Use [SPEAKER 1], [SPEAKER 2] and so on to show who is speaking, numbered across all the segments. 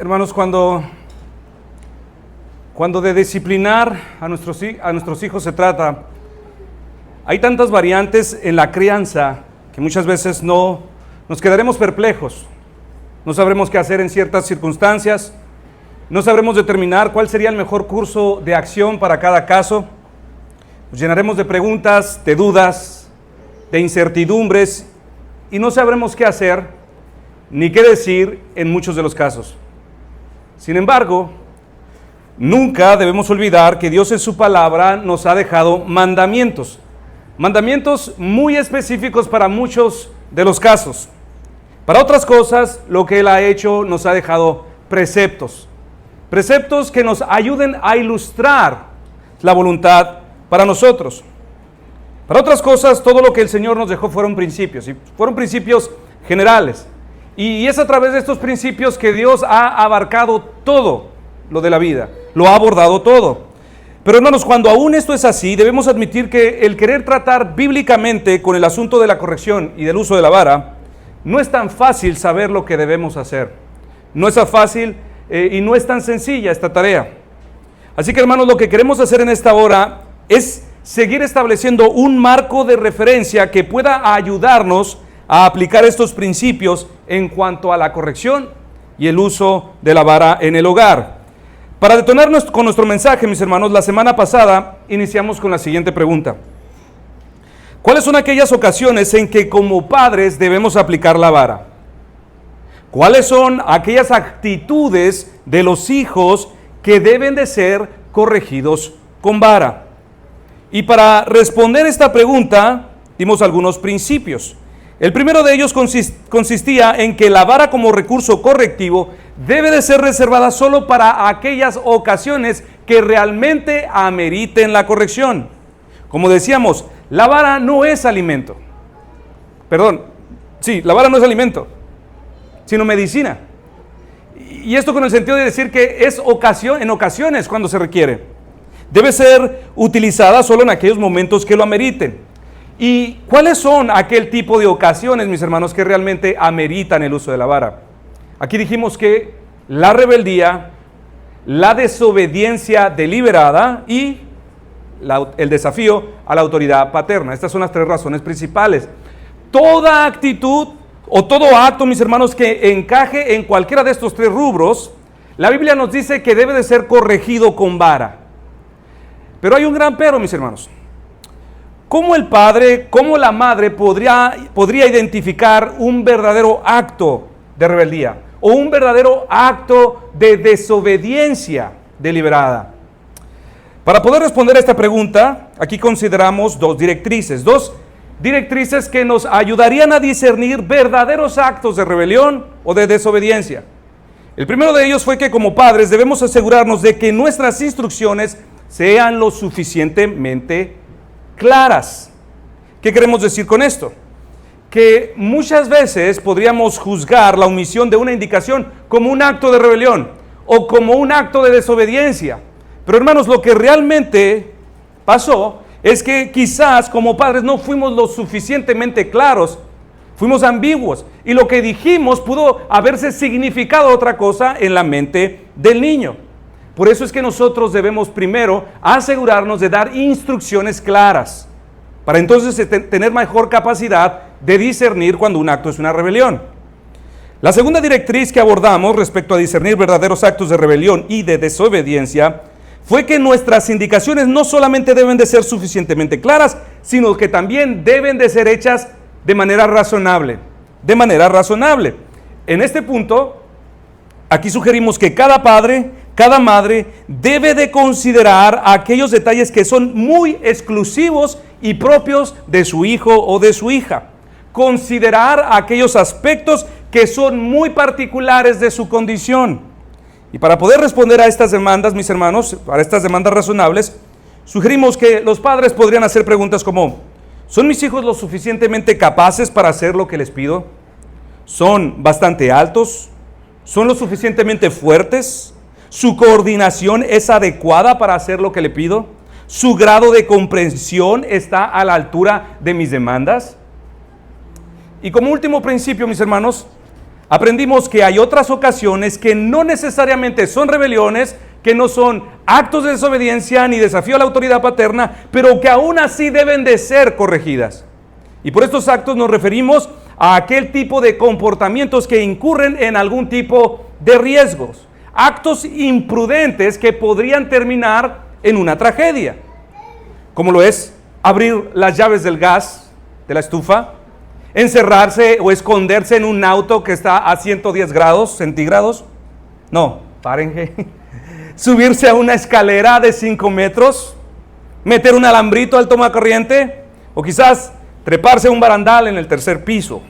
[SPEAKER 1] Hermanos, cuando de disciplinar a nuestros hijos se trata, hay tantas variantes en la crianza que muchas veces nos quedaremos perplejos. No sabremos qué hacer en ciertas circunstancias, no sabremos determinar cuál sería el mejor curso de acción para cada caso. Nos llenaremos de preguntas, de dudas, de incertidumbres y no sabremos qué hacer ni qué decir en muchos de los casos. Sin embargo, nunca debemos olvidar que Dios en su palabra nos ha dejado mandamientos muy específicos para muchos de los casos. Para otras cosas, lo que Él ha hecho nos ha dejado preceptos que nos ayuden a ilustrar la voluntad para nosotros. Para otras cosas, todo lo que el Señor nos dejó fueron principios, y fueron principios generales. Y es a través de estos principios que Dios ha abarcado todo lo de la vida, lo ha abordado todo. Pero hermanos, cuando aún esto es así, debemos admitir que el querer tratar bíblicamente con el asunto de la corrección y del uso de la vara, no es tan fácil saber lo que debemos hacer. No es tan fácil y no es tan sencilla esta tarea. Así que hermanos, lo que queremos hacer en esta hora es seguir estableciendo un marco de referencia que pueda ayudarnos a aplicar estos principios en cuanto a la corrección y el uso de la vara en el hogar. Para detonarnos con nuestro mensaje, mis hermanos, la semana pasada iniciamos con la siguiente pregunta. ¿Cuáles son aquellas ocasiones en que como padres debemos aplicar la vara? ¿Cuáles son aquellas actitudes de los hijos que deben de ser corregidos con vara? Y para responder esta pregunta, dimos algunos principios. El primero de ellos consistía en que la vara como recurso correctivo debe de ser reservada solo para aquellas ocasiones que realmente ameriten la corrección. Como decíamos, la vara no es alimento. La vara no es alimento, sino medicina. Y esto con el sentido de decir que es en ocasiones cuando se requiere. Debe ser utilizada solo en aquellos momentos que lo ameriten. ¿Y cuáles son aquel tipo de ocasiones, mis hermanos, que realmente ameritan el uso de la vara? Aquí dijimos que la rebeldía, la desobediencia deliberada y el desafío a la autoridad paterna. Estas son las tres razones principales. Toda actitud o todo acto, mis hermanos, que encaje en cualquiera de estos tres rubros, la Biblia nos dice que debe de ser corregido con vara. Pero hay un gran pero, mis hermanos. ¿Cómo el padre, cómo la madre podría identificar un verdadero acto de rebeldía o un verdadero acto de desobediencia deliberada? Para poder responder a esta pregunta, aquí consideramos dos directrices que nos ayudarían a discernir verdaderos actos de rebelión o de desobediencia. El primero de ellos fue que como padres debemos asegurarnos de que nuestras instrucciones sean lo suficientemente claras. ¿Qué queremos decir con esto? Que muchas veces podríamos juzgar la omisión de una indicación como un acto de rebelión o como un acto de desobediencia. Pero hermanos, lo que realmente pasó es que quizás como padres no fuimos lo suficientemente claros, fuimos ambiguos y lo que dijimos pudo haberse significado otra cosa en la mente del niño. Por eso es que nosotros debemos primero asegurarnos de dar instrucciones claras, para entonces tener mejor capacidad de discernir cuando un acto es una rebelión. La segunda directriz que abordamos respecto a discernir verdaderos actos de rebelión y de desobediencia fue que nuestras indicaciones no solamente deben de ser suficientemente claras, sino que también deben de ser hechas de manera razonable. En este punto, aquí sugerimos que cada padre, cada madre debe de considerar aquellos detalles que son muy exclusivos y propios de su hijo o de su hija. Considerar aquellos aspectos que son muy particulares de su condición. Y para poder responder a estas demandas, mis hermanos, a estas demandas razonables, sugerimos que los padres podrían hacer preguntas como: ¿son mis hijos lo suficientemente capaces para hacer lo que les pido? ¿Son bastante altos? ¿Son lo suficientemente fuertes? ¿Su coordinación es adecuada para hacer lo que le pido? ¿Su grado de comprensión está a la altura de mis demandas? Y como último principio, mis hermanos, aprendimos que hay otras ocasiones que no necesariamente son rebeliones, que no son actos de desobediencia ni desafío a la autoridad paterna, pero que aún así deben de ser corregidas. Y por estos actos nos referimos a aquel tipo de comportamientos que incurren en algún tipo de riesgos, actos imprudentes que podrían terminar en una tragedia, como lo es abrir las llaves del gas de la estufa, encerrarse o esconderse en un auto que está a 110 grados centígrados, no, Fahrenheit, subirse a una escalera de 5 metros, meter un alambrito al tomacorriente, o quizás treparse a un barandal en el 3er piso.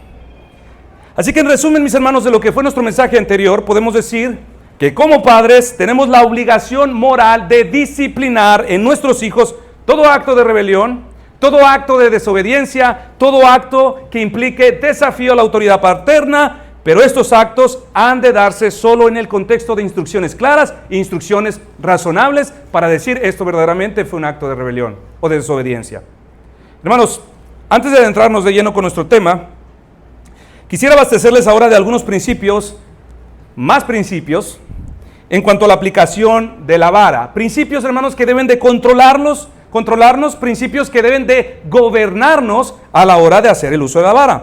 [SPEAKER 1] Así que en resumen, mis hermanos, de lo que fue nuestro mensaje anterior, podemos decir que como padres tenemos la obligación moral de disciplinar en nuestros hijos todo acto de rebelión, todo acto de desobediencia, todo acto que implique desafío a la autoridad paterna, pero estos actos han de darse solo en el contexto de instrucciones claras e instrucciones razonables para decir esto verdaderamente fue un acto de rebelión o de desobediencia. Hermanos, antes de adentrarnos de lleno con nuestro tema, quisiera abastecerles ahora de algunos principios, más principios, en cuanto a la aplicación de la vara. Principios, hermanos, que deben de controlarnos, principios que deben de gobernarnos a la hora de hacer el uso de la vara.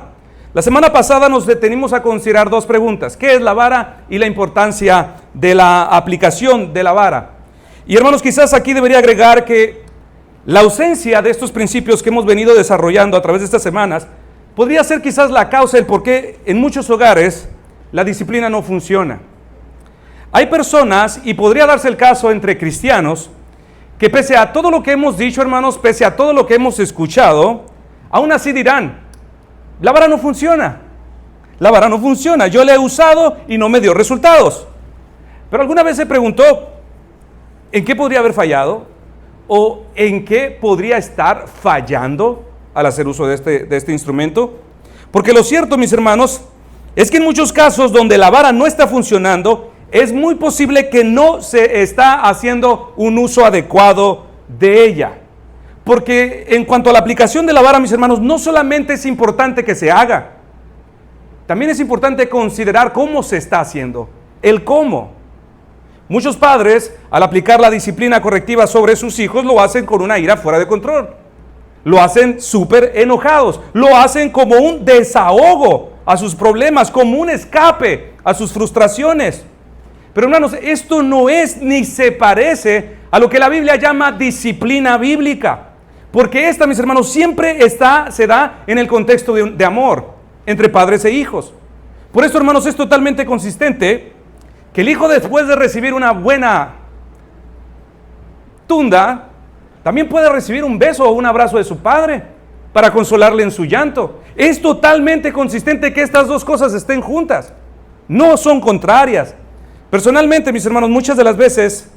[SPEAKER 1] La semana pasada nos detenimos a considerar 2 preguntas: ¿qué es la vara? Y la importancia de la aplicación de la vara. Y hermanos, quizás aquí debería agregar que la ausencia de estos principios que hemos venido desarrollando a través de estas semanas podría ser quizás la causa del por qué en muchos hogares la disciplina no funciona. Hay personas, y podría darse el caso entre cristianos, que pese a todo lo que hemos dicho, hermanos, pese a todo lo que hemos escuchado, aún así dirán: la vara no funciona, la vara no funciona, yo la he usado y no me dio resultados. Pero alguna vez se preguntó, ¿en qué podría haber fallado? ¿O en qué podría estar fallando al hacer uso de este instrumento? Porque lo cierto, mis hermanos, es que en muchos casos donde la vara no está funcionando, es muy posible que no se está haciendo un uso adecuado de ella. Porque en cuanto a la aplicación de la vara, mis hermanos, no solamente es importante que se haga, también es importante considerar cómo se está haciendo, el cómo. Muchos padres, al aplicar la disciplina correctiva sobre sus hijos, lo hacen con una ira fuera de control. Lo hacen súper enojados, lo hacen como un desahogo a sus problemas, como un escape a sus frustraciones. Pero hermanos, esto no es ni se parece a lo que la Biblia llama disciplina bíblica. Porque esta, mis hermanos, siempre se da en el contexto de amor entre padres e hijos. Por eso, hermanos, es totalmente consistente que el hijo, después de recibir una buena tunda, también puede recibir un beso o un abrazo de su padre para consolarle en su llanto. Es totalmente consistente que estas 2 cosas estén juntas, no son contrarias. Personalmente, mis hermanos, muchas de las veces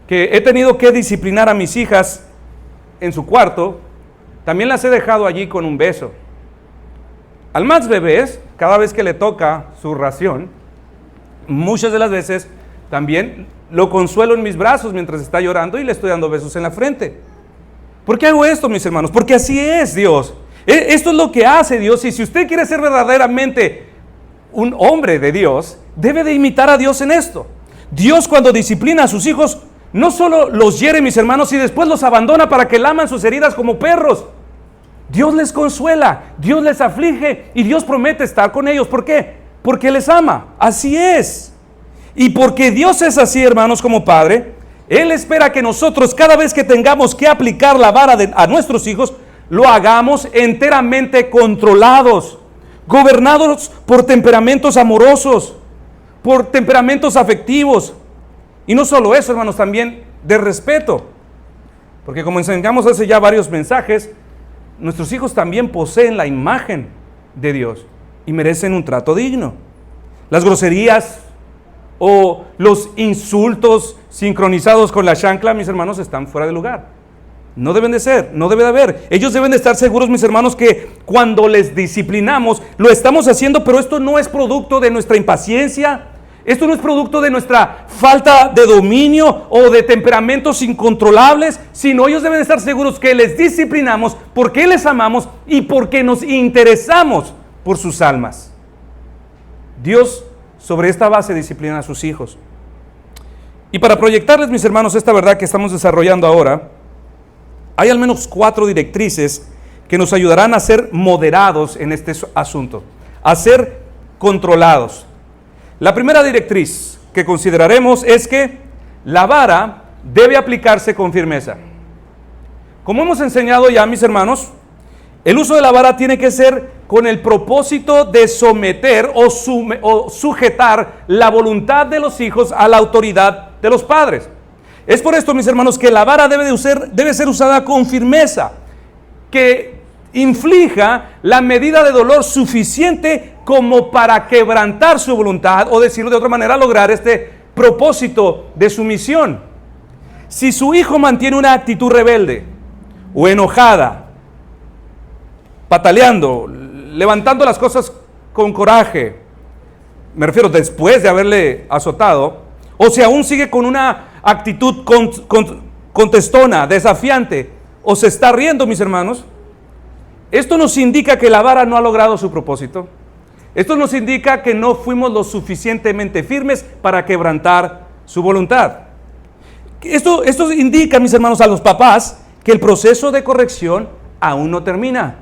[SPEAKER 1] que he tenido que disciplinar a mis hijas en su cuarto, también las he dejado allí con un beso. Al más bebés, cada vez que le toca su ración, muchas de las veces también lo consuelo en mis brazos mientras está llorando y le estoy dando besos en la frente. ¿Por qué hago esto, mis hermanos? Porque así es Dios. Esto es lo que hace Dios, y si usted quiere ser verdaderamente un hombre de Dios, debe de imitar a Dios en esto. Dios, cuando disciplina a sus hijos, no solo los hiere, mis hermanos, y después los abandona para que laman sus heridas como perros. Dios les consuela, Dios les aflige y Dios promete estar con ellos. ¿Por qué? Porque les ama. Así es. Y porque Dios es así, hermanos, como Padre, Él espera que nosotros, cada vez que tengamos que aplicar la vara a nuestros hijos, lo hagamos enteramente controlados, gobernados por temperamentos amorosos, por temperamentos afectivos. Y no solo eso, hermanos, también de respeto. Porque como enseñamos hace ya varios mensajes, nuestros hijos también poseen la imagen de Dios y merecen un trato digno. Las groserías o los insultos sincronizados con la chancla, mis hermanos, están fuera de lugar. No deben de ser, no debe de haber. Ellos deben de estar seguros, mis hermanos, que cuando les disciplinamos, lo estamos haciendo, pero esto no es producto de nuestra impaciencia. Esto no es producto de nuestra falta de dominio o de temperamentos incontrolables, sino ellos deben estar seguros que les disciplinamos porque les amamos y porque nos interesamos por sus almas. Dios sobre esta base disciplina a sus hijos. Y para proyectarles, mis hermanos, esta verdad que estamos desarrollando ahora, hay al menos 4 directrices que nos ayudarán a ser moderados en este asunto, a ser controlados. La primera directriz que consideraremos es que la vara debe aplicarse con firmeza. Como hemos enseñado ya, mis hermanos, el uso de la vara tiene que ser con el propósito de someter o sujetar la voluntad de los hijos a la autoridad de los padres. Es por esto, mis hermanos, que la vara debe ser usada con firmeza, que inflija la medida de dolor suficiente como para quebrantar su voluntad, o decirlo de otra manera, lograr este propósito de sumisión. Si su hijo mantiene una actitud rebelde o enojada, pataleando, levantando las cosas con coraje, me refiero después de haberle azotado, o si aún sigue con una actitud contestona, desafiante, o se está riendo, mis hermanos, esto nos indica que la vara no ha logrado su propósito. Esto nos indica que no fuimos lo suficientemente firmes para quebrantar su voluntad. Esto indica, mis hermanos, a los papás que el proceso de corrección aún no termina.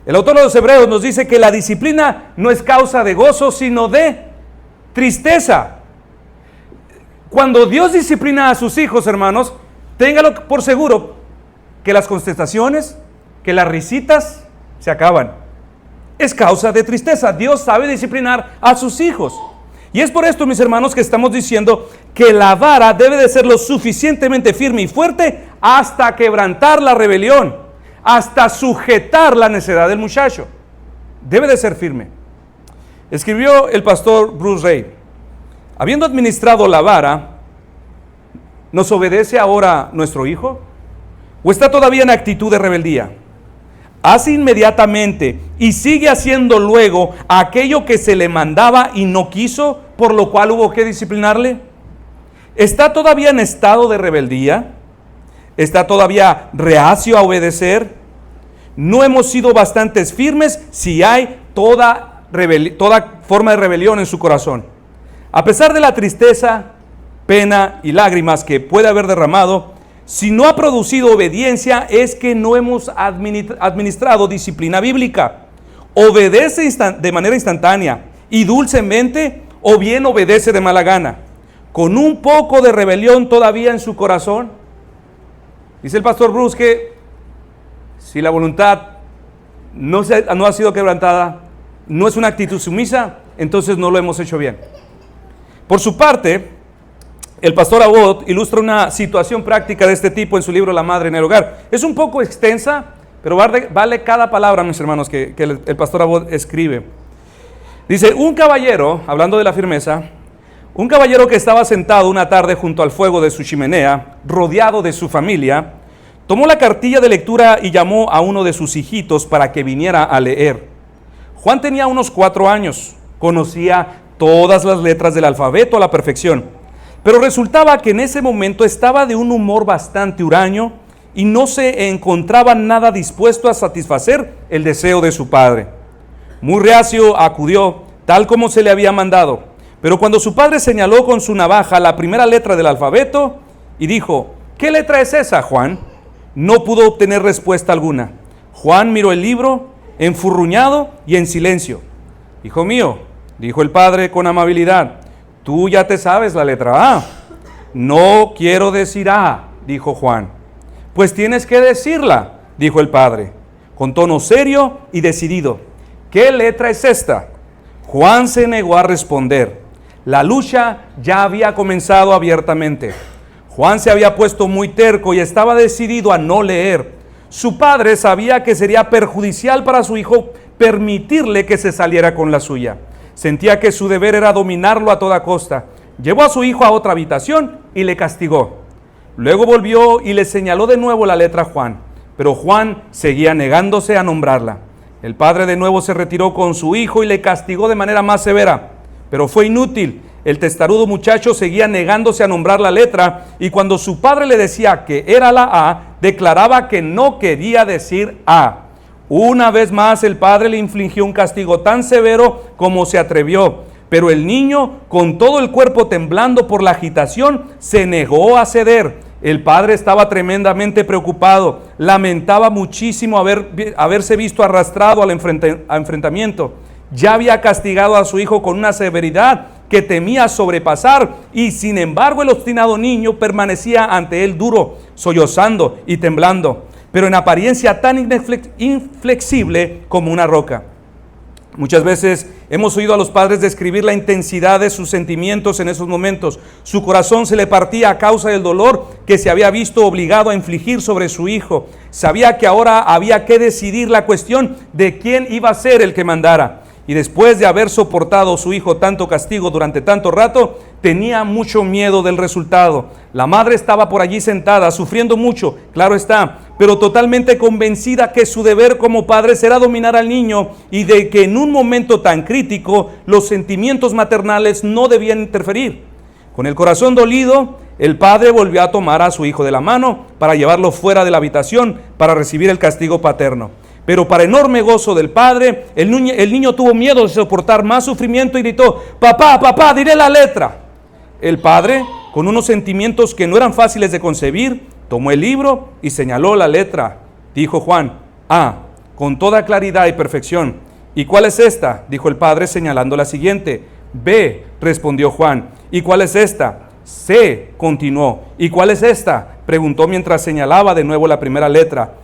[SPEAKER 1] El autor de los Hebreos nos dice que la disciplina no es causa de gozo, sino de tristeza. Cuando Dios disciplina a sus hijos, hermanos, téngalo por seguro que las contestaciones, que las risitas se acaban. Es causa de tristeza. Dios sabe disciplinar a sus hijos. Y es por esto, mis hermanos, que estamos diciendo que la vara debe de ser lo suficientemente firme y fuerte hasta quebrantar la rebelión, hasta sujetar la necedad del muchacho. Debe de ser firme. Escribió el pastor Bruce Ray: habiendo administrado la vara, ¿nos obedece ahora nuestro hijo? ¿O está todavía en actitud de rebeldía? Hace inmediatamente y sigue haciendo luego aquello que se le mandaba y no quiso, por lo cual hubo que disciplinarle. ¿Está todavía en estado de rebeldía? ¿Está todavía reacio a obedecer? No hemos sido bastantes firmes si hay toda forma de rebelión en su corazón. A pesar de la tristeza, pena y lágrimas que puede haber derramado, si no ha producido obediencia, es que no hemos administrado disciplina bíblica. Obedece de manera instantánea y dulcemente, o bien obedece de mala gana, con un poco de rebelión todavía en su corazón. Dice el pastor Bruce que si la voluntad no ha sido quebrantada, no es una actitud sumisa, entonces no lo hemos hecho bien. Por su parte, el pastor Abbott ilustra una situación práctica de este tipo en su libro La Madre en el Hogar. Es un poco extensa, pero vale cada palabra, mis hermanos, que el pastor Abbott escribe. Dice: un caballero, hablando de la firmeza, un caballero que estaba sentado una tarde junto al fuego de su chimenea, rodeado de su familia, tomó la cartilla de lectura y llamó a uno de sus hijitos para que viniera a leer. Juan tenía unos 4 años, conocía todas las letras del alfabeto a la perfección, pero resultaba que en ese momento estaba de un humor bastante huraño y no se encontraba nada dispuesto a satisfacer el deseo de su padre. Muy reacio acudió, tal como se le había mandado, pero cuando su padre señaló con su navaja la primera letra del alfabeto y dijo: ¿qué letra es esa, Juan?, no pudo obtener respuesta alguna. Juan miró el libro, enfurruñado y en silencio. Hijo mío, dijo el padre con amabilidad, tú ya te sabes la letra A. No quiero decir A, dijo Juan. Pues tienes que decirla, dijo el padre, con tono serio y decidido. ¿Qué letra es esta? Juan se negó a responder. La lucha ya había comenzado abiertamente. Juan se había puesto muy terco y estaba decidido a no leer. Su padre sabía que sería perjudicial para su hijo permitirle que se saliera con la suya. Sentía que su deber era dominarlo a toda costa. Llevó a su hijo a otra habitación y le castigó. Luego volvió y le señaló de nuevo la letra Juan, pero Juan seguía negándose a nombrarla. El padre de nuevo se retiró con su hijo y le castigó de manera más severa, pero fue inútil. El testarudo muchacho seguía negándose a nombrar la letra y cuando su padre le decía que era la A, declaraba que no quería decir A. Una vez más el padre le infligió un castigo tan severo como se atrevió, pero el niño, con todo el cuerpo temblando por la agitación, se negó a ceder. El padre estaba tremendamente preocupado, lamentaba muchísimo haberse visto arrastrado al enfrentamiento. Ya había castigado a su hijo con una severidad que temía sobrepasar, y sin embargo el obstinado niño permanecía ante él duro, sollozando y temblando, pero en apariencia tan inflexible como una roca. Muchas veces hemos oído a los padres describir la intensidad de sus sentimientos en esos momentos. Su corazón se le partía a causa del dolor que se había visto obligado a infligir sobre su hijo. Sabía que ahora había que decidir la cuestión de quién iba a ser el que mandara. Y después de haber soportado su hijo tanto castigo durante tanto rato, tenía mucho miedo del resultado. La madre estaba por allí sentada, sufriendo mucho, claro está, pero totalmente convencida que su deber como padre será dominar al niño, y de que en un momento tan crítico los sentimientos maternales no debían interferir. Con el corazón dolido, el padre volvió a tomar a su hijo de la mano para llevarlo fuera de la habitación para recibir el castigo paterno. Pero para enorme gozo del padre, el niño tuvo miedo de soportar más sufrimiento y gritó: papá, papá, diré la letra. El padre, con unos sentimientos que no eran fáciles de concebir, tomó el libro y señaló la letra. Dijo Juan: A, con toda claridad y perfección. ¿Y cuál es esta?, dijo el padre señalando la siguiente. B, respondió Juan. ¿Y cuál es esta? C, continuó. ¿Y cuál es esta?, preguntó mientras señalaba de nuevo la primera letra.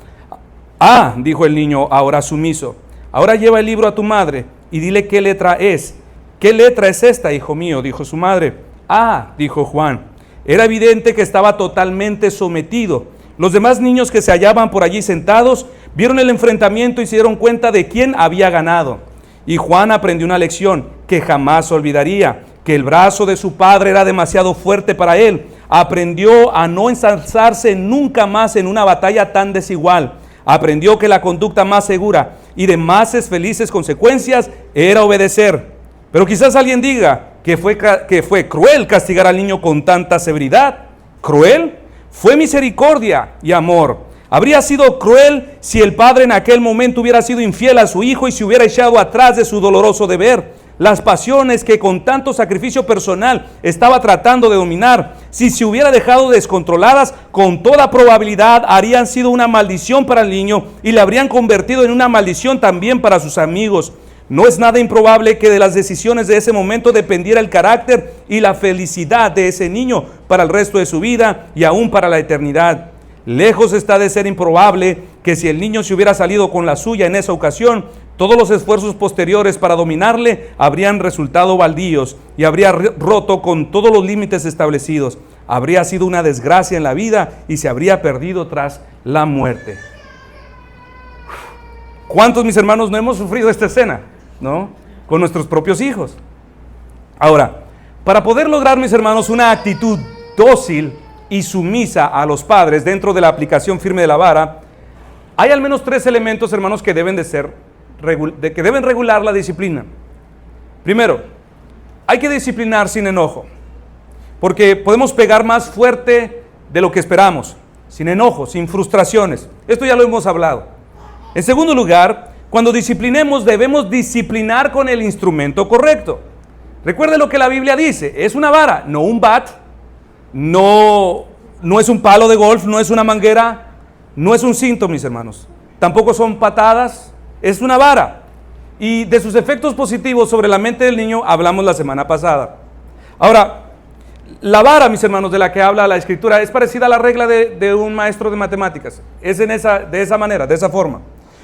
[SPEAKER 1] Ah, dijo el niño, ahora sumiso. Ahora lleva el libro a tu madre y dile qué letra es. ¿Qué letra es esta, hijo mío?, dijo su madre. Ah, dijo Juan. Era evidente que estaba totalmente sometido. Los demás niños que se hallaban por allí sentados vieron el enfrentamiento y se dieron cuenta de quién había ganado. Y Juan aprendió una lección que jamás olvidaría, que el brazo de su padre era demasiado fuerte para él. Aprendió a no ensalzarse nunca más en una batalla tan desigual. Aprendió que la conducta más segura y de más felices consecuencias era obedecer. Pero quizás alguien diga que fue cruel castigar al niño con tanta severidad. ¿Cruel? Fue misericordia y amor. Habría sido cruel si el padre en aquel momento hubiera sido infiel a su hijo y se hubiera echado atrás de su doloroso deber. Las pasiones que con tanto sacrificio personal estaba tratando de dominar, si se hubiera dejado descontroladas, con toda probabilidad harían sido una maldición para el niño y le habrían convertido en una maldición también para sus amigos. No es nada improbable que de las decisiones de ese momento dependiera el carácter y la felicidad de ese niño para el resto de su vida y aún para la eternidad. Lejos está de ser improbable que si el niño se hubiera salido con la suya en esa ocasión, todos los esfuerzos posteriores para dominarle habrían resultado baldíos y habría roto con todos los límites establecidos. Habría sido una desgracia en la vida y se habría perdido tras la muerte. ¿Cuántos, mis hermanos, no hemos sufrido esta escena, no? Con nuestros propios hijos. Ahora, para poder lograr, mis hermanos, una actitud dócil y sumisa a los padres dentro de la aplicación firme de la vara, hay al menos 3 elementos, hermanos, que deben regular la disciplina. Primero, hay que disciplinar sin enojo, porque podemos pegar más fuerte de lo que esperamos, sin enojo, sin frustraciones. Esto ya lo hemos hablado. En segundo lugar, cuando disciplinemos, debemos disciplinar con el instrumento correcto. Recuerde lo que la Biblia dice: es una vara, no un bat, no es un palo de golf, no es una manguera, no es un cinto, mis hermanos. Tampoco son patadas, es una vara. Y de sus efectos positivos sobre la mente del niño hablamos la semana pasada. Ahora, la vara, mis hermanos, de la que habla la Escritura es parecida a la regla de un maestro de matemáticas. Es de esa manera, de esa forma.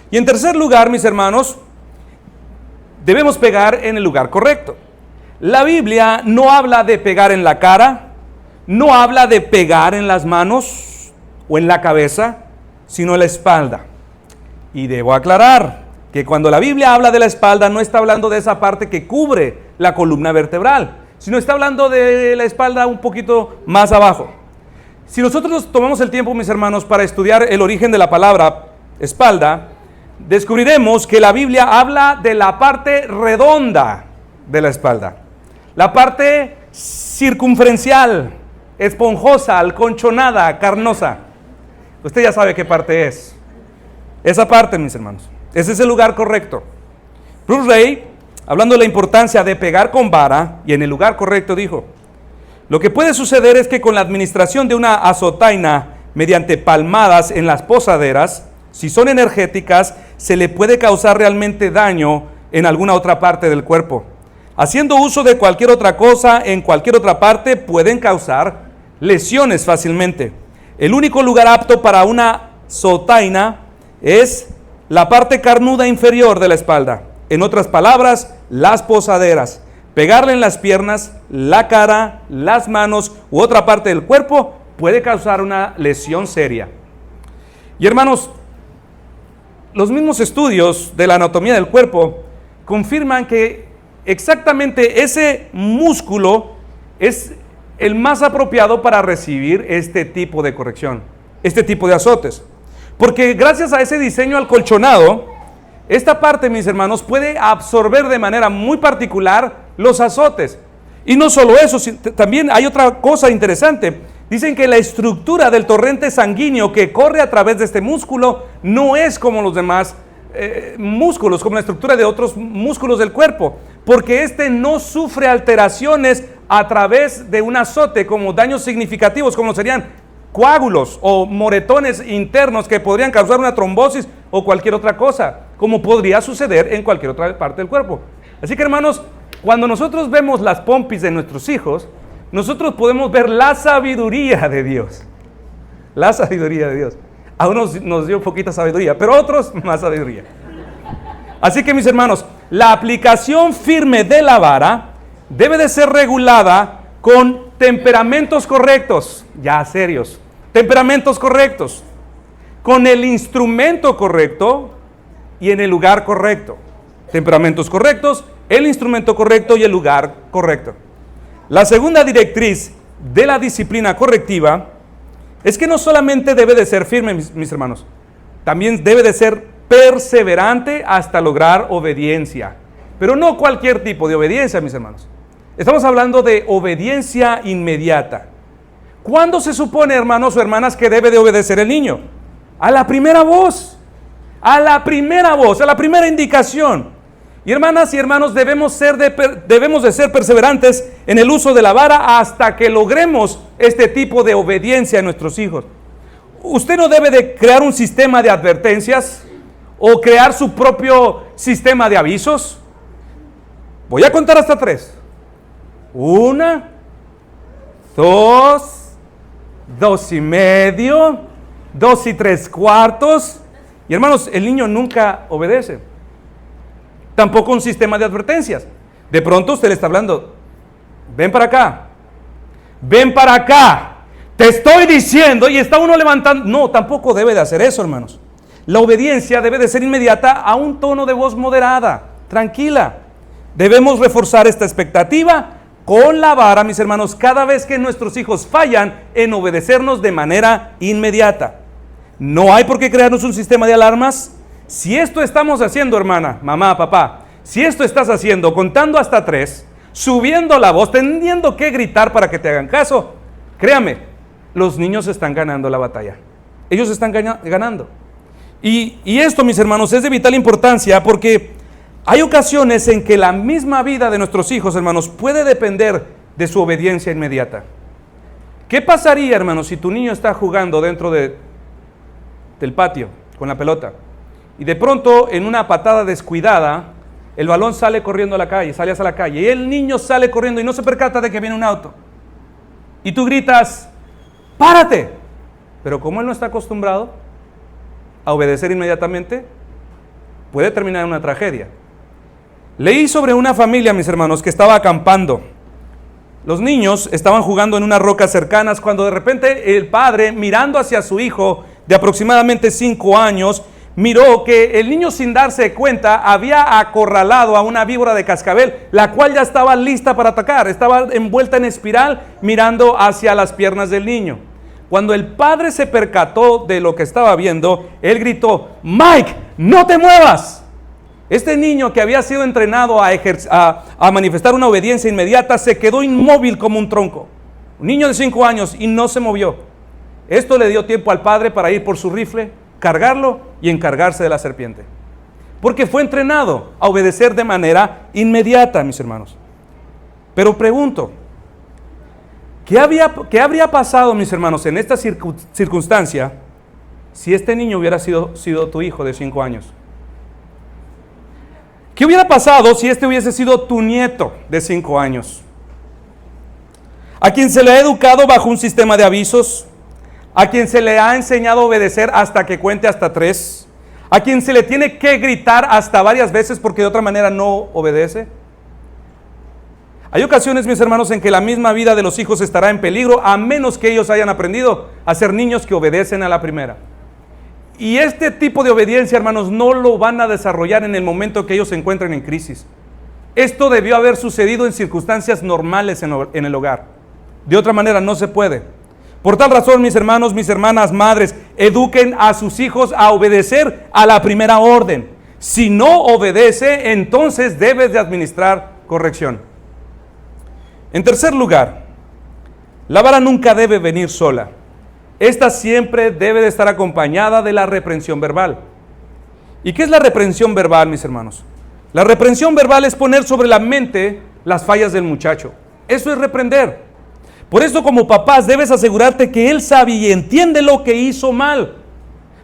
[SPEAKER 1] Y en tercer lugar, mis hermanos, debemos pegar en el lugar correcto. La Biblia no habla de pegar en la cara, no habla de pegar en las manos o en la cabeza, sino en la espalda. Y debo aclarar que cuando la Biblia habla de la espalda, no está hablando de esa parte que cubre la columna vertebral, sino está hablando de la espalda un poquito más abajo. Si nosotros nos tomamos el tiempo, mis hermanos, para estudiar el origen de la palabra espalda, descubriremos que la Biblia habla de la parte redonda de la espalda, la parte circunferencial, esponjosa, alconchonada, carnosa. Usted ya sabe qué parte es. Esa parte, mis hermanos. Ese es el lugar correcto. Bruce Ray, hablando de la importancia de pegar con vara y en el lugar correcto, dijo: lo que puede suceder es que con la administración de una azotaina mediante palmadas en las posaderas, si son energéticas, se le puede causar realmente daño en alguna otra parte del cuerpo. Haciendo uso de cualquier otra cosa en cualquier otra parte pueden causar lesiones fácilmente. El único lugar apto para una azotaina es la parte carnuda inferior de la espalda. En otras palabras, las posaderas. Pegarle en las piernas, la cara, las manos u otra parte del cuerpo puede causar una lesión seria. Y hermanos, los mismos estudios de la anatomía del cuerpo confirman que exactamente ese músculo es el más apropiado para recibir este tipo de corrección, este tipo de azotes. Porque gracias a ese diseño acolchonado, esta parte, mis hermanos, puede absorber de manera muy particular los azotes. Y no solo eso, también hay otra cosa interesante. Dicen que la estructura del torrente sanguíneo que corre a través de este músculo no es como los demás músculos, como la estructura de otros músculos del cuerpo, porque este no sufre alteraciones a través de un azote, como daños significativos, como serían coágulos o moretones internos que podrían causar una trombosis o cualquier otra cosa, como podría suceder en cualquier otra parte del cuerpo. Así que, hermanos, cuando nosotros vemos las pompis de nuestros hijos, nosotros podemos ver la sabiduría de Dios. La sabiduría de Dios. A unos nos dio poquita sabiduría, pero a otros más sabiduría. Así que, mis hermanos, la aplicación firme de la vara debe de ser regulada con temperamentos correctos, ya serios, temperamentos correctos, con el instrumento correcto y en el lugar correcto. Temperamentos correctos, el instrumento correcto y el lugar correcto. La segunda directriz de la disciplina correctiva es que no solamente debe de ser firme, mis hermanos, también debe de ser perseverante hasta lograr obediencia. Pero no cualquier tipo de obediencia, mis hermanos. Estamos hablando de obediencia inmediata. ¿Cuándo se supone, hermanos o hermanas, que debe de obedecer el niño? A la primera voz, a la primera voz, a la primera indicación. Y hermanas y hermanos, debemos de ser perseverantes en el uso de la vara hasta que logremos este tipo de obediencia a nuestros hijos. Usted no debe de crear un sistema de advertencias o crear su propio sistema de avisos. Voy a contar hasta 3. 1, 2, 2 y medio, 2 y 3/4. Y hermanos, el niño nunca obedece. Tampoco un sistema de advertencias. De pronto usted le está hablando: ven para acá, ven para acá, te estoy diciendo, y está uno levantando. No, tampoco debe de hacer eso, hermanos. La obediencia debe de ser inmediata a un tono de voz moderada, tranquila. Debemos reforzar esta expectativa con la vara, mis hermanos, cada vez que nuestros hijos fallan en obedecernos de manera inmediata. No hay por qué crearnos un sistema de alarmas. Si esto estamos haciendo, hermana, mamá, papá, si esto estás haciendo, contando hasta 3, subiendo la voz, teniendo que gritar para que te hagan caso, créame, los niños están ganando la batalla. Ellos están ganando. Y esto, mis hermanos, es de vital importancia porque hay ocasiones en que la misma vida de nuestros hijos, hermanos, puede depender de su obediencia inmediata. ¿Qué pasaría, hermanos, si tu niño está jugando dentro del patio con la pelota y de pronto en una patada descuidada el balón sale corriendo a la calle, sale hacia la calle y el niño sale corriendo y no se percata de que viene un auto y tú gritas: ¡párate! Pero como él no está acostumbrado a obedecer inmediatamente, puede terminar en una tragedia. Leí sobre una familia, mis hermanos, que estaba acampando. Los niños estaban jugando en unas rocas cercanas cuando de repente el padre, mirando hacia su hijo de aproximadamente 5 años, miró que el niño, sin darse cuenta, había acorralado a una víbora de cascabel, la cual ya estaba lista para atacar. Estaba envuelta en espiral mirando hacia las piernas del niño. Cuando el padre se percató de lo que estaba viendo, él gritó: ¡Mike, no te muevas! Este niño, que había sido entrenado a manifestar una obediencia inmediata, se quedó inmóvil como un tronco. Un niño de 5 años y no se movió. Esto le dio tiempo al padre para ir por su rifle, cargarlo y encargarse de la serpiente. porque fue entrenado a obedecer de manera inmediata, mis hermanos. Pero pregunto, ¿qué habría pasado, mis hermanos, en esta circunstancia si este niño hubiera sido tu hijo de 5 años? ¿Qué hubiera pasado si este hubiese sido tu nieto de 5 años? A quien se le ha educado bajo un sistema de avisos, a quien se le ha enseñado a obedecer hasta que cuente hasta 3, a quien se le tiene que gritar hasta varias veces porque de otra manera no obedece. Hay ocasiones, mis hermanos, en que la misma vida de los hijos estará en peligro a menos que ellos hayan aprendido a ser niños que obedecen a la primera. Y este tipo de obediencia, hermanos, no lo van a desarrollar en el momento que ellos se encuentren en crisis. Esto debió haber sucedido en circunstancias normales en el hogar. De otra manera no se puede. Por tal razón, mis hermanos, mis hermanas, madres, eduquen a sus hijos a obedecer a la primera orden. Si no obedece, entonces debes de administrar corrección. En tercer lugar, la vara nunca debe venir sola. Esta siempre debe de estar acompañada de la reprensión verbal. ¿Y qué es la reprensión verbal, mis hermanos? La reprensión verbal es poner sobre la mente las fallas del muchacho. Eso es reprender. Por eso, como papás, debes asegurarte que él sabe y entiende lo que hizo mal.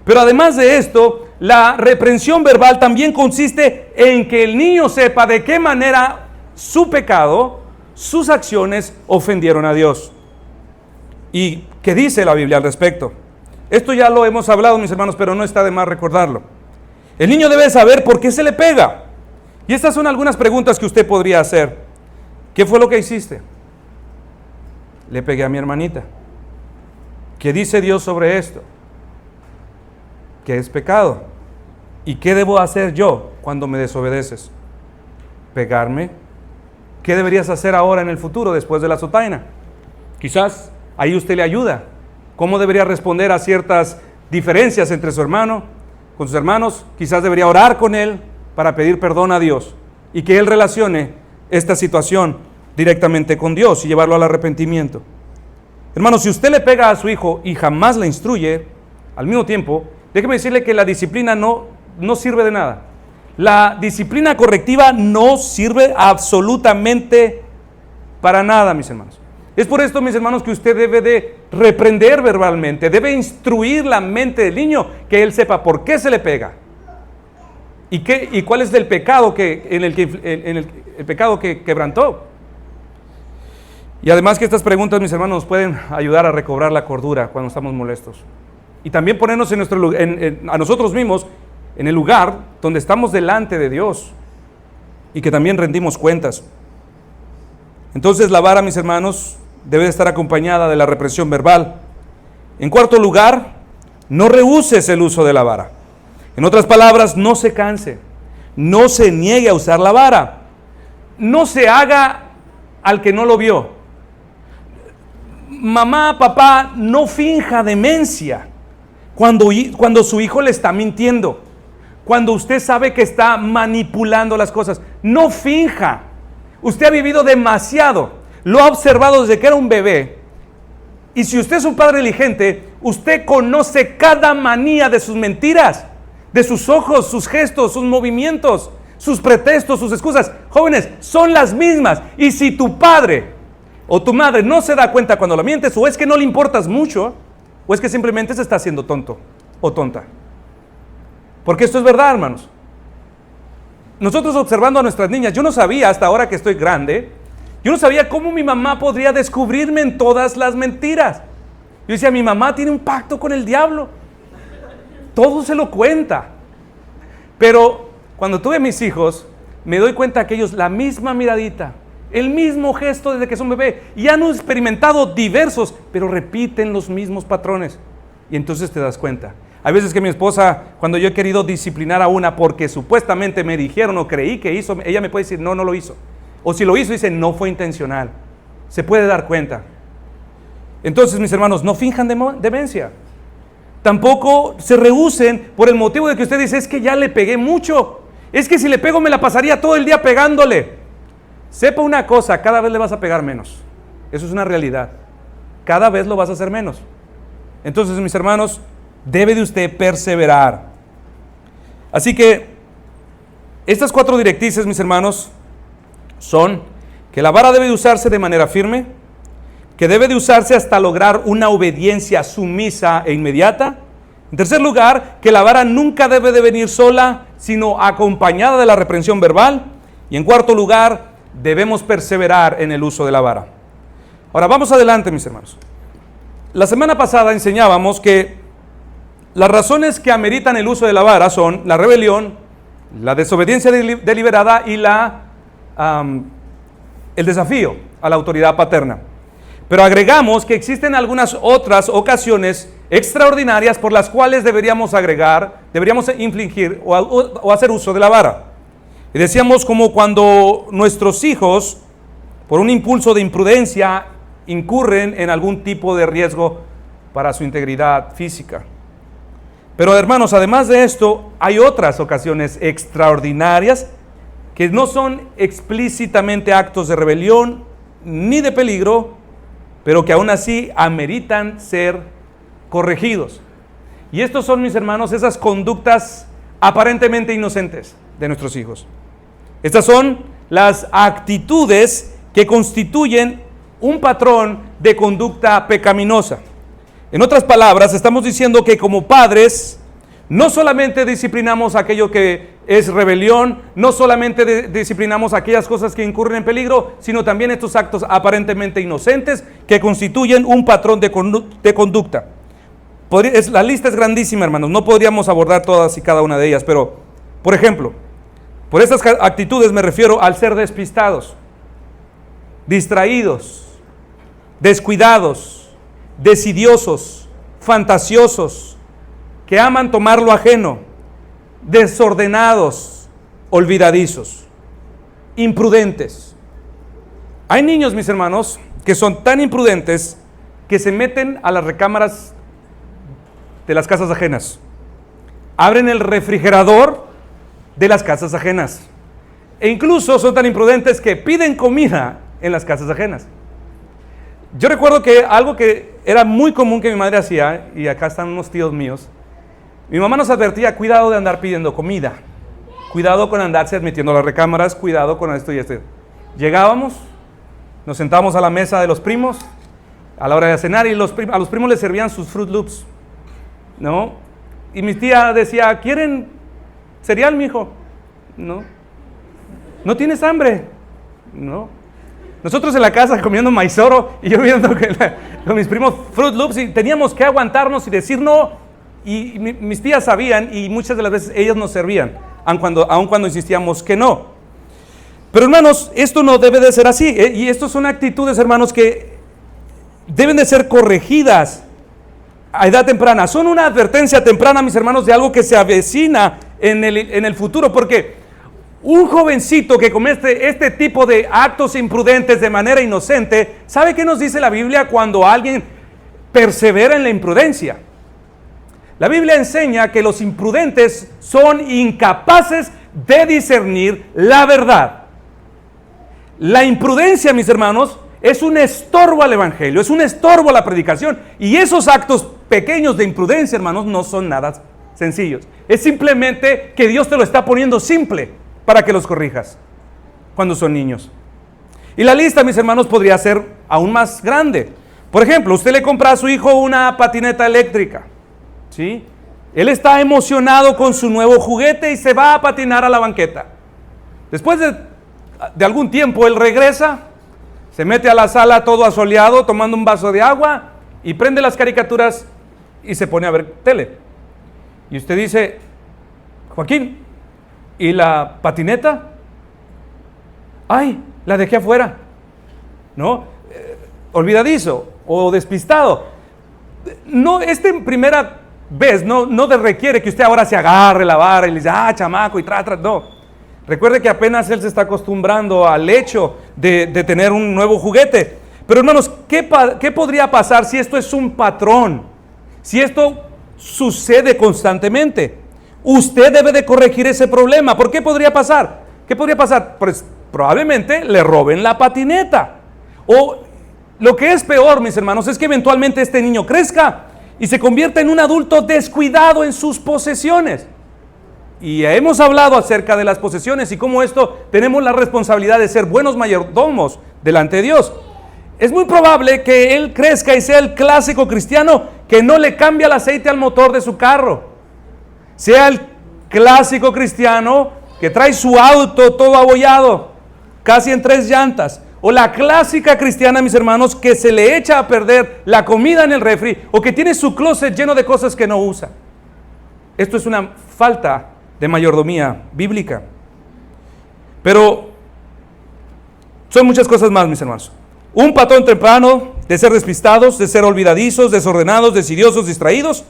[SPEAKER 1] Pero además de esto, la reprensión verbal también consiste en que el niño sepa de qué manera su pecado, sus acciones ofendieron a Dios. ¿Y qué dice la Biblia al respecto? Esto ya lo hemos hablado, mis hermanos, pero no está de más recordarlo. El niño debe saber por qué se le pega. Y estas son algunas preguntas que usted podría hacer. ¿Qué fue lo que hiciste? Le pegué a mi hermanita. ¿Qué dice Dios sobre esto? ¿Qué es pecado? ¿Y qué debo hacer yo cuando me desobedeces? ¿Pegarme? ¿Qué deberías hacer ahora en el futuro después de la azotaina? Quizás ahí usted le ayuda. ¿Cómo debería responder a ciertas diferencias entre su hermano, con sus hermanos? Quizás debería orar con él para pedir perdón a Dios y que él relacione esta situación directamente con Dios y llevarlo al arrepentimiento. Hermano, si usted le pega a su hijo y jamás le instruye, al mismo tiempo, déjeme decirle que la disciplina no sirve de nada. La disciplina correctiva no sirve absolutamente para nada, mis hermanos. Es por esto, mis hermanos, que usted debe de reprender verbalmente, debe instruir la mente del niño, que él sepa por qué se le pega y cuál es el pecado el pecado que quebrantó. Y además que estas preguntas, mis hermanos, nos pueden ayudar a recobrar la cordura cuando estamos molestos. Y también ponernos a nosotros mismos en el lugar donde estamos delante de Dios y que también rendimos cuentas. Entonces la vara, mis hermanos, debe estar acompañada de la represión verbal. En cuarto lugar, no rehúses el uso de la vara. En otras palabras, no se canse, no se niegue a usar la vara. No se haga al que no lo vio. Mamá, papá, no finja demencia cuando su hijo le está mintiendo, cuando usted sabe que está manipulando las cosas. No finja. Usted ha vivido demasiado, lo ha observado desde que era un bebé. Y si usted es un padre diligente, usted conoce cada manía de sus mentiras, de sus ojos, sus gestos, sus movimientos, sus pretextos, sus excusas. Jóvenes, son las mismas. Y si tu padre o tu madre no se da cuenta cuando lo mientes, o es que no le importas mucho, o es que simplemente se está haciendo tonto o tonta. Porque esto es verdad, hermanos. Nosotros observando a nuestras niñas, yo no sabía hasta ahora que estoy grande, yo no sabía cómo mi mamá podría descubrirme en todas las mentiras. Yo decía, mi mamá tiene un pacto con el diablo. Todo se lo cuenta. Pero cuando tuve mis hijos, me doy cuenta que ellos, la misma miradita, el mismo gesto desde que son bebé, y han experimentado diversos, pero repiten los mismos patrones. Y entonces te das cuenta. Hay veces que mi esposa, cuando yo he querido disciplinar a una porque supuestamente me dijeron o creí que hizo, ella me puede decir, no lo hizo. O si lo hizo, dice, no fue intencional. Se puede dar cuenta. Entonces, mis hermanos, no finjan demencia. Tampoco se rehúsen por el motivo de que usted dice, es que ya le pegué mucho. Es que si le pego me la pasaría todo el día pegándole. Sepa una cosa, cada vez le vas a pegar menos. Eso es una realidad. Cada vez lo vas a hacer menos. Entonces, mis hermanos, debe de usted perseverar. Así que Estas 4 directrices, mis hermanos, son que la vara debe de usarse de manera firme, que debe de usarse hasta lograr una obediencia sumisa e inmediata. En tercer lugar, que la vara nunca debe de venir sola, sino acompañada de la reprensión verbal. Y en cuarto lugar, debemos perseverar en el uso de la vara. Ahora, vamos adelante, mis hermanos. La semana pasada enseñábamos que las razones que ameritan el uso de la vara son la rebelión, la desobediencia deliberada y el desafío a la autoridad paterna. Pero agregamos que existen algunas otras ocasiones extraordinarias por las cuales deberíamos infligir o hacer uso de la vara. Y decíamos como cuando nuestros hijos, por un impulso de imprudencia, incurren en algún tipo de riesgo para su integridad física. Pero hermanos, además de esto, hay otras ocasiones extraordinarias que no son explícitamente actos de rebelión ni de peligro, pero que aún así ameritan ser corregidos. Y estos son, mis hermanos, esas conductas aparentemente inocentes de nuestros hijos. Estas son las actitudes que constituyen un patrón de conducta pecaminosa. En otras palabras, estamos diciendo que como padres no solamente disciplinamos aquello que es rebelión, no solamente disciplinamos aquellas cosas que incurren en peligro, sino también estos actos aparentemente inocentes que constituyen un patrón de conducta. La lista es grandísima, hermanos, no podríamos abordar todas y cada una de ellas, pero, por ejemplo, por estas actitudes me refiero al ser despistados, distraídos, descuidados, desidiosos, fantasiosos, que aman tomar lo ajeno, desordenados, olvidadizos, imprudentes. Hay niños, mis hermanos, que son tan imprudentes que se meten a las recámaras de las casas ajenas, abren el refrigerador de las casas ajenas, e incluso son tan imprudentes que piden comida en las casas ajenas. Yo recuerdo que algo que era muy común que mi madre hacía, y acá están unos tíos míos, mi mamá nos advertía: cuidado de andar pidiendo comida, cuidado con andarse admitiendo a las recámaras, cuidado con esto y esto. Llegábamos, nos sentábamos a la mesa de los primos a la hora de cenar, y a los primos les servían sus Fruit Loops, ¿no? Y mi tía decía: ¿quieren cereal, mijo? No. ¿No tienes hambre? No. Nosotros en la casa comiendo maizoro y yo viendo con mis primos Fruit Loops, y teníamos que aguantarnos y decir no. Y mis tías sabían, y muchas de las veces ellas nos servían, aun cuando insistíamos que no. Pero hermanos, esto no debe de ser así, y estas son actitudes, hermanos, que deben de ser corregidas a edad temprana. Son una advertencia temprana, mis hermanos, de algo que se avecina en el futuro, porque un jovencito que comete este tipo de actos imprudentes de manera inocente, ¿sabe qué nos dice la Biblia cuando alguien persevera en la imprudencia? La Biblia enseña que los imprudentes son incapaces de discernir la verdad. La imprudencia, mis hermanos, es un estorbo al evangelio, es un estorbo a la predicación, y esos actos pequeños de imprudencia, hermanos, no son nada sencillos. Es simplemente que Dios te lo está poniendo simple para que los corrijas cuando son niños. Y la lista, mis hermanos, podría ser aún más grande. Por ejemplo, usted le compra a su hijo una patineta eléctrica, ¿sí? Él está emocionado con su nuevo juguete y se va a patinar a la banqueta. Después de algún tiempo, él regresa, se mete a la sala todo asoleado, tomando un vaso de agua, y prende las caricaturas y se pone a ver tele. Y usted dice: Joaquín, ¿y la patineta? ¡Ay, la dejé afuera! ¿No? Olvidadizo o despistado. No, primera vez no requiere que usted ahora se agarre la vara y le dice: chamaco, y no. Recuerde que apenas él se está acostumbrando al hecho de tener un nuevo juguete. Pero hermanos, ¿qué podría pasar si esto es un patrón? Si esto sucede constantemente. Usted debe de corregir ese problema. ¿Por qué podría pasar? ¿Qué podría pasar? Pues probablemente le roben la patineta. O lo que es peor, mis hermanos, es que eventualmente este niño crezca y se convierta en un adulto descuidado en sus posesiones. Y hemos hablado acerca de las posesiones y cómo esto tenemos la responsabilidad de ser buenos mayordomos delante de Dios. Es muy probable que él crezca y sea el clásico cristiano que no le cambia el aceite al motor de su carro. Sea el clásico cristiano que trae su auto todo abollado, casi en 3 llantas. O la clásica cristiana, mis hermanos, que se le echa a perder la comida en el refri o que tiene su closet lleno de cosas que no usa. Esto es una falta de mayordomía bíblica. Pero son muchas cosas más, mis hermanos. Un patrón temprano de ser despistados, de ser olvidadizos, desordenados, desidiosos, distraídos,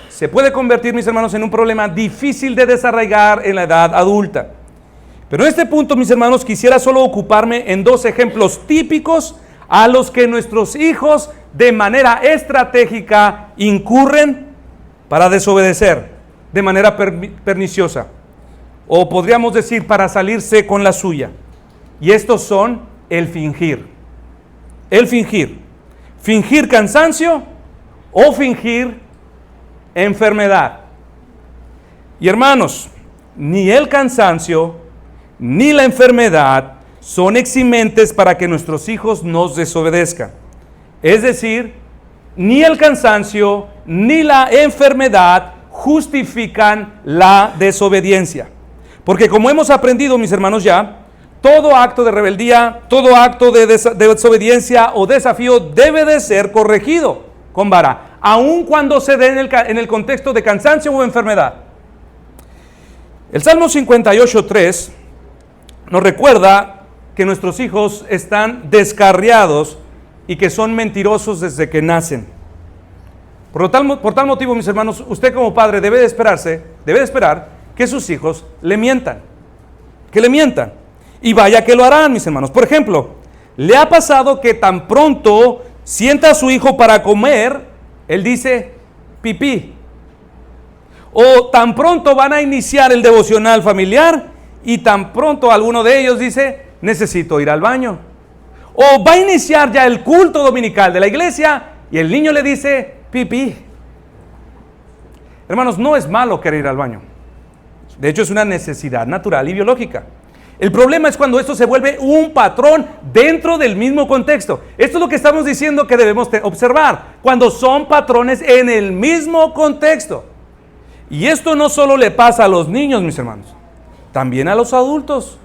[SPEAKER 1] se puede convertir, mis hermanos, en un problema difícil de desarraigar en la edad adulta. Pero en este punto, mis hermanos, quisiera solo ocuparme en 2 ejemplos típicos a los que nuestros hijos de manera estratégica incurren para desobedecer de manera perniciosa, o podríamos decir para salirse con la suya. Y estos son el fingir. El fingir. Fingir cansancio o fingir enfermedad. Y hermanos, ni el cansancio ni la enfermedad son eximentes para que nuestros hijos nos desobedezcan. Es decir, ni el cansancio ni la enfermedad justifican la desobediencia. Porque como hemos aprendido, mis hermanos, ya, todo acto de rebeldía, todo acto de desobediencia o desafío debe de ser corregido con vara, aun cuando se dé en el contexto de cansancio o enfermedad. El Salmo 58:3 nos recuerda que nuestros hijos están descarriados y que son mentirosos desde que nacen. Por tal motivo, mis hermanos, usted como padre debe de esperar que sus hijos le mientan. Que le mientan. Y vaya que lo harán, mis hermanos. Por ejemplo, ¿le ha pasado que tan pronto sienta a su hijo para comer, él dice pipí? O tan pronto van a iniciar el devocional familiar y tan pronto alguno de ellos dice, necesito ir al baño. O va a iniciar ya el culto dominical de la iglesia y el niño le dice pipí. Hermanos, no es malo querer ir al baño. De hecho, es una necesidad natural y biológica. El problema es cuando esto se vuelve un patrón dentro del mismo contexto. Esto es lo que estamos diciendo que debemos observar. Cuando son patrones en el mismo contexto. Y esto no solo le pasa a los niños, mis hermanos, también a los adultos.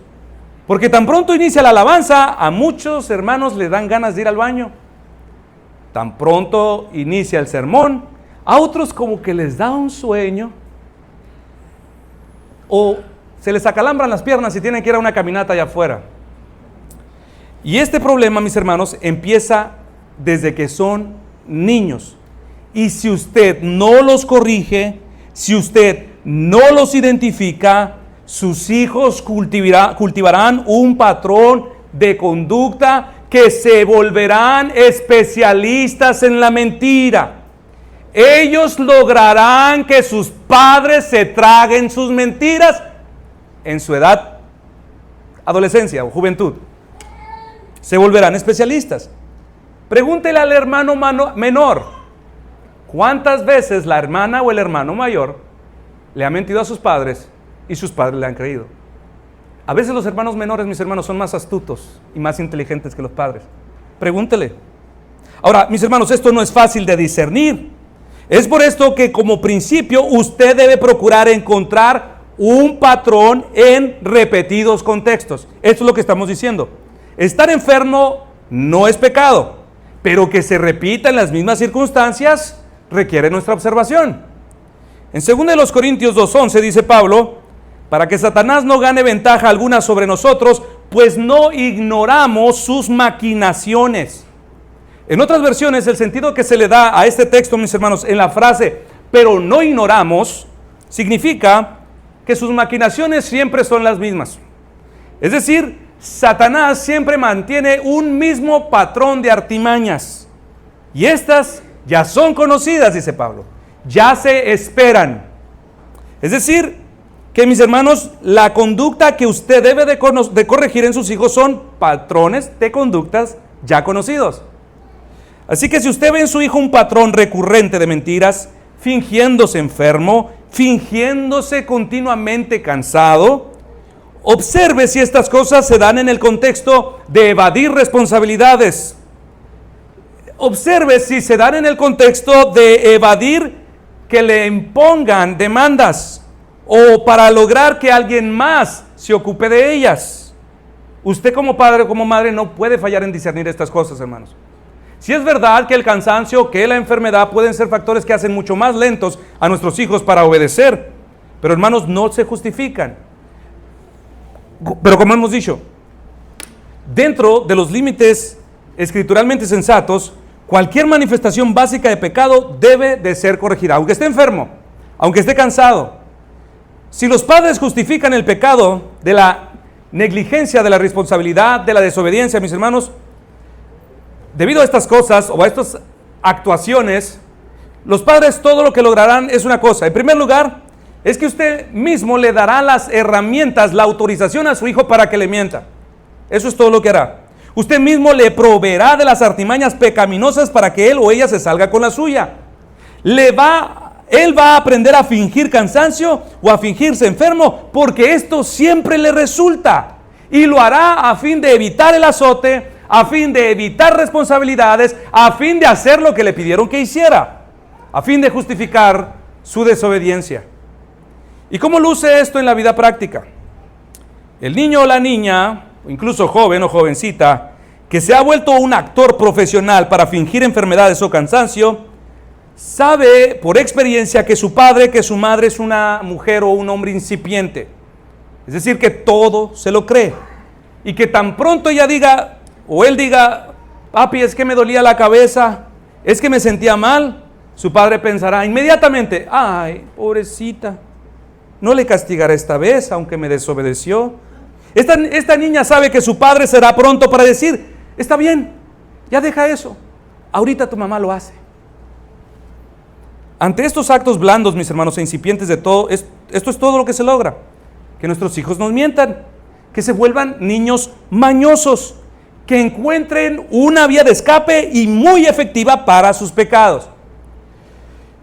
[SPEAKER 1] Porque tan pronto inicia la alabanza, a muchos hermanos le dan ganas de ir al baño. Tan pronto inicia el sermón, a otros como que les da un sueño. O se les acalambran las piernas y tienen que ir a una caminata allá afuera. Y este problema, mis hermanos, empieza desde que son niños. Y si usted no los corrige, si usted no los identifica, sus hijos cultivarán un patrón de conducta que se volverán especialistas en la mentira. Ellos lograrán que sus padres se traguen sus mentiras en su edad, adolescencia o juventud. Se volverán especialistas. Pregúntele al hermano menor, ¿cuántas veces la hermana o el hermano mayor le ha mentido a sus padres y sus padres le han creído? A veces los hermanos menores, mis hermanos, son más astutos y más inteligentes que los padres. Pregúntele. Ahora, mis hermanos, esto no es fácil de discernir. Es por esto que como principio usted debe procurar encontrar un patrón en repetidos contextos. Esto es lo que estamos diciendo. Estar enfermo no es pecado, pero que se repita en las mismas circunstancias requiere nuestra observación. En 2 Corintios 2:11 dice Pablo, para que Satanás no gane ventaja alguna sobre nosotros, pues no ignoramos sus maquinaciones. En otras versiones, el sentido que se le da a este texto, mis hermanos, en la frase, pero no ignoramos, significa que sus maquinaciones siempre son las mismas. Es decir, Satanás siempre mantiene un mismo patrón de artimañas. Y estas ya son conocidas, dice Pablo. Ya se esperan. Es decir, que mis hermanos, la conducta que usted debe de corregir en sus hijos son patrones de conductas ya conocidos. Así que si usted ve en su hijo un patrón recurrente de mentiras, fingiéndose enfermo, fingiéndose continuamente cansado, observe si estas cosas se dan en el contexto de evadir responsabilidades. Observe si se dan en el contexto de evadir que le impongan demandas o para lograr que alguien más se ocupe de ellas. Usted como padre o como madre no puede fallar en discernir estas cosas, hermanos. Si es verdad que el cansancio, que la enfermedad pueden ser factores que hacen mucho más lentos a nuestros hijos para obedecer, pero hermanos, no se justifican. Pero como hemos dicho, dentro de los límites escrituralmente sensatos, cualquier manifestación básica de pecado debe de ser corregida, aunque esté enfermo, aunque esté cansado. Si los padres justifican el pecado de la negligencia, de la responsabilidad, de la desobediencia, mis hermanos, debido a estas cosas o a estas actuaciones, los padres todo lo que lograrán es una cosa. En primer lugar, es que usted mismo le dará las herramientas, la autorización a su hijo para que le mienta. Eso es todo lo que hará. Usted mismo le proveerá de las artimañas pecaminosas para que él o ella se salga con la suya. Él va a aprender a fingir cansancio o a fingirse enfermo porque esto siempre le resulta. Y lo hará a fin de evitar el azote, a fin de evitar responsabilidades, a fin de hacer lo que le pidieron que hiciera, a fin de justificar su desobediencia. ¿Y cómo luce esto en la vida práctica? El niño o la niña, o incluso joven o jovencita, que se ha vuelto un actor profesional para fingir enfermedades o cansancio, sabe por experiencia que su padre, que su madre es una mujer o un hombre incipiente. Es decir, que todo se lo cree. Y que tan pronto ella diga, o él diga, papi, es que me dolía la cabeza, es que me sentía mal, su padre pensará inmediatamente, ay, pobrecita, no le castigará esta vez, aunque me desobedeció. Esta niña sabe que su padre será pronto para decir, está bien, ya deja eso, ahorita tu mamá lo hace. Ante estos actos blandos, mis hermanos, e incipientes de todo, esto es todo lo que se logra. Que nuestros hijos nos mientan, que se vuelvan niños mañosos, que encuentren una vía de escape y muy efectiva para sus pecados.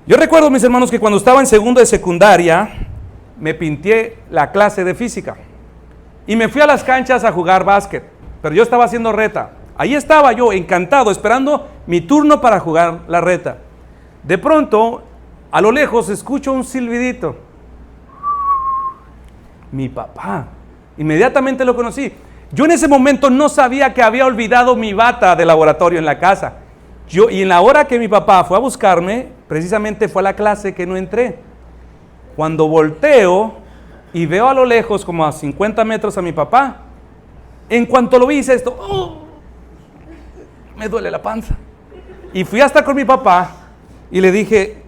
[SPEAKER 1] Yo recuerdo, mis hermanos, que cuando estaba en segundo de secundaria, me pinté la clase de física y me fui a las canchas a jugar básquet, pero yo estaba haciendo reta. Ahí estaba yo, encantado, esperando mi turno para jugar la reta. De pronto, a lo lejos, escucho un silbidito. Mi papá. Inmediatamente lo conocí. Yo en ese momento no sabía que había olvidado mi bata de laboratorio en la casa. Y en la hora que mi papá fue a buscarme, precisamente fue a la clase que no entré. Cuando volteo y veo a lo lejos, como a 50 metros a mi papá, en cuanto lo vi hice esto, me duele la panza. Y fui hasta con mi papá y le dije,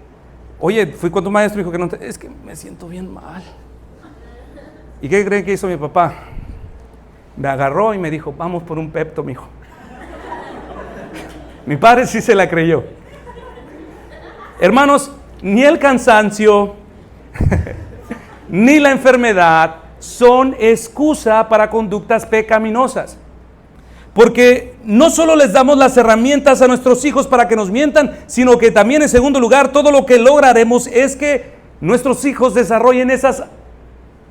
[SPEAKER 1] oye, fui con tu maestro, dijo que no, es que me siento bien mal. ¿Y qué creen que hizo mi papá? Me agarró y me dijo, vamos por un Pepto, mijo. Mi padre sí se la creyó. Hermanos, ni el cansancio, ni la enfermedad son excusa para conductas pecaminosas. Porque no solo les damos las herramientas a nuestros hijos para que nos mientan, sino que también en segundo lugar, todo lo que lograremos es que nuestros hijos desarrollen esas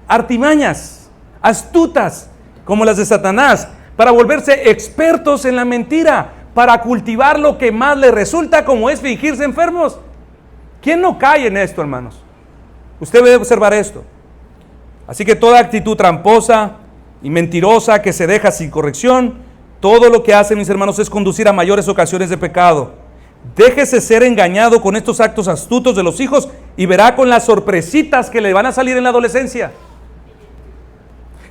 [SPEAKER 1] artimañas astutas como las de Satanás, para volverse expertos en la mentira, para cultivar lo que más les resulta, como es fingirse enfermos. ¿Quién no cae en esto, hermanos? Usted debe observar esto. Así que toda actitud tramposa y mentirosa que se deja sin corrección, todo lo que hace, mis hermanos, es conducir a mayores ocasiones de pecado. Déjese ser engañado con estos actos astutos de los hijos y verá con las sorpresitas que le van a salir en la adolescencia.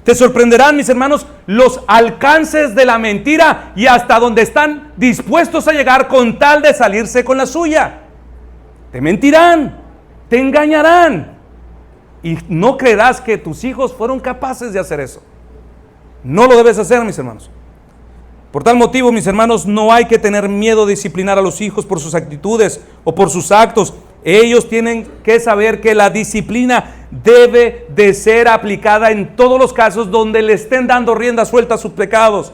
[SPEAKER 1] Te sorprenderán, mis hermanos, los alcances de la mentira y hasta donde están dispuestos a llegar con tal de salirse con la suya. Te mentirán, te engañarán y no creerás que tus hijos fueron capaces de hacer eso. No lo debes hacer, mis hermanos. Por tal motivo, mis hermanos, no hay que tener miedo de disciplinar a los hijos por sus actitudes o por sus actos. Ellos tienen que saber que la disciplina debe de ser aplicada en todos los casos donde le estén dando rienda suelta a sus pecados.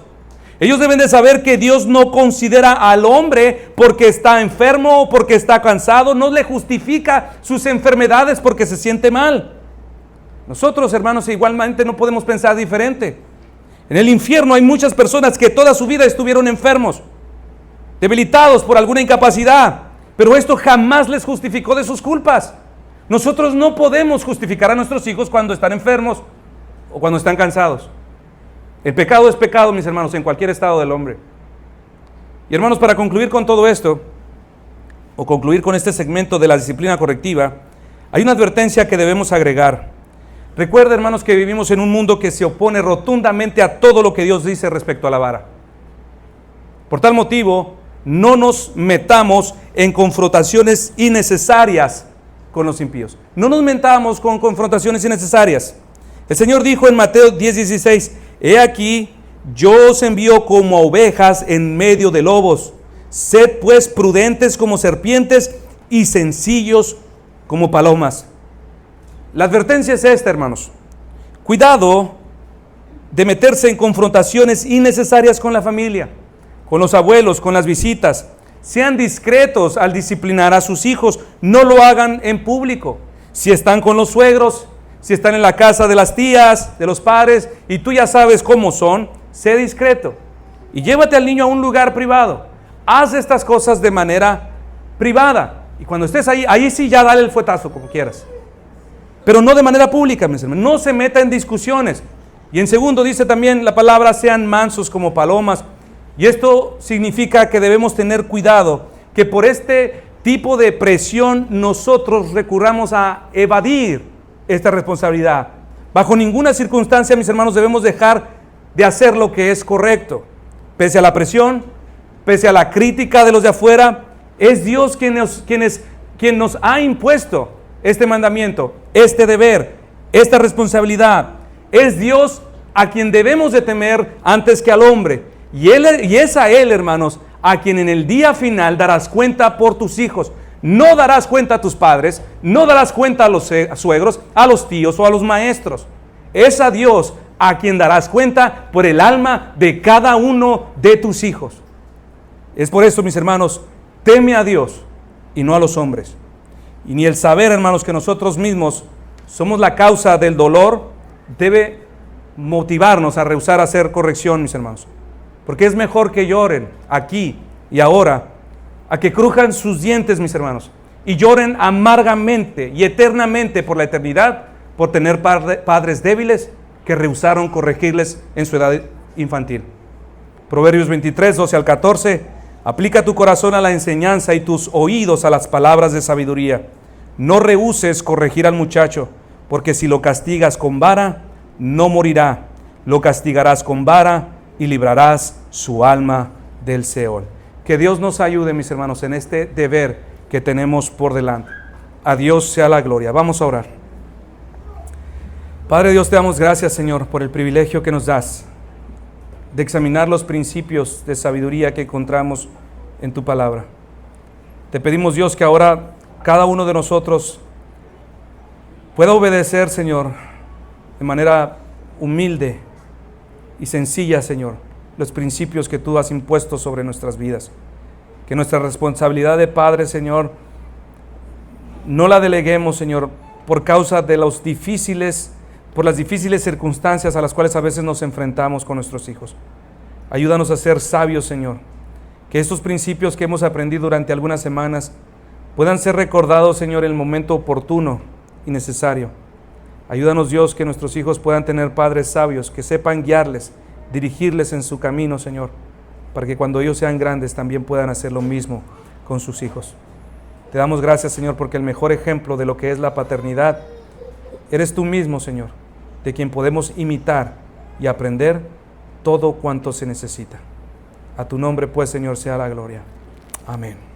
[SPEAKER 1] Ellos deben de saber que Dios no considera al hombre porque está enfermo o porque está cansado, no le justifica sus enfermedades porque se siente mal. Nosotros, hermanos, igualmente no podemos pensar diferente. En el infierno hay muchas personas que toda su vida estuvieron enfermos, debilitados por alguna incapacidad, pero esto jamás les justificó de sus culpas. Nosotros no podemos justificar a nuestros hijos cuando están enfermos o cuando están cansados. El pecado es pecado, mis hermanos, en cualquier estado del hombre. Y hermanos, para concluir con todo esto, o concluir con este segmento de la disciplina correctiva, hay una advertencia que debemos agregar. Recuerda, hermanos, que vivimos en un mundo que se opone rotundamente a todo lo que Dios dice respecto a la vara. Por tal motivo, no nos metamos en confrontaciones innecesarias con los impíos. No nos metamos con confrontaciones innecesarias. El Señor dijo en Mateo 10:16, he aquí, yo os envío como a ovejas en medio de lobos. Sed pues prudentes como serpientes y sencillos como palomas. La advertencia es esta, hermanos. Cuidado de meterse en confrontaciones innecesarias con la familia, con los abuelos, con las visitas. Sean discretos al disciplinar a sus hijos. No lo hagan en público. Si están con los suegros, si están en la casa de las tías, de los padres, y tú ya sabes cómo son, sé discreto. Y llévate al niño a un lugar privado. Haz estas cosas de manera privada. Y cuando estés ahí sí ya dale el fuetazo como quieras. Pero no de manera pública, mis hermanos. No se meta en discusiones. Y en segundo dice también la palabra, sean mansos como palomas. Y esto significa que debemos tener cuidado, que por este tipo de presión nosotros recurramos a evadir esta responsabilidad. Bajo ninguna circunstancia, mis hermanos, debemos dejar de hacer lo que es correcto. Pese a la presión, pese a la crítica de los de afuera, es Dios quien nos ha impuesto este mandamiento, este deber, esta responsabilidad. Es Dios a quien debemos de temer antes que al hombre. Y es a Él, hermanos, a quien en el día final darás cuenta por tus hijos. No darás cuenta a tus padres, no darás cuenta a los suegros, a los tíos o a los maestros. Es a Dios a quien darás cuenta por el alma de cada uno de tus hijos. Es por eso, mis hermanos, teme a Dios y no a los hombres. Y ni el saber, hermanos, que nosotros mismos somos la causa del dolor debe motivarnos a rehusar hacer corrección, mis hermanos. Porque es mejor que lloren aquí y ahora a que crujan sus dientes, mis hermanos, y lloren amargamente y eternamente por la eternidad por tener padres débiles que rehusaron corregirles en su edad infantil. Proverbios 23, 12 al 14. Aplica tu corazón a la enseñanza y tus oídos a las palabras de sabiduría. No rehuses corregir al muchacho, porque si lo castigas con vara, no morirá. Lo castigarás con vara y librarás su alma del Seol. Que Dios nos ayude, mis hermanos, en este deber que tenemos por delante. A Dios sea la gloria. Vamos a orar. Padre Dios, te damos gracias, Señor, por el privilegio que nos das de examinar los principios de sabiduría que encontramos en tu palabra. Te pedimos, Dios, que ahora cada uno de nosotros pueda obedecer, Señor, de manera humilde y sencilla, Señor, los principios que tú has impuesto sobre nuestras vidas. Que nuestra responsabilidad de padre, Señor, no la deleguemos, Señor, por causa de por las difíciles circunstancias a las cuales a veces nos enfrentamos con nuestros hijos. Ayúdanos a ser sabios, Señor. Que estos principios que hemos aprendido durante algunas semanas puedan ser recordados, Señor, en el momento oportuno y necesario. Ayúdanos, Dios, que nuestros hijos puedan tener padres sabios, que sepan guiarles, dirigirles en su camino, Señor, para que cuando ellos sean grandes también puedan hacer lo mismo con sus hijos. Te damos gracias, Señor, porque el mejor ejemplo de lo que es la paternidad eres tú mismo, Señor, de quien podemos imitar y aprender todo cuanto se necesita. A tu nombre, pues, Señor, sea la gloria. Amén.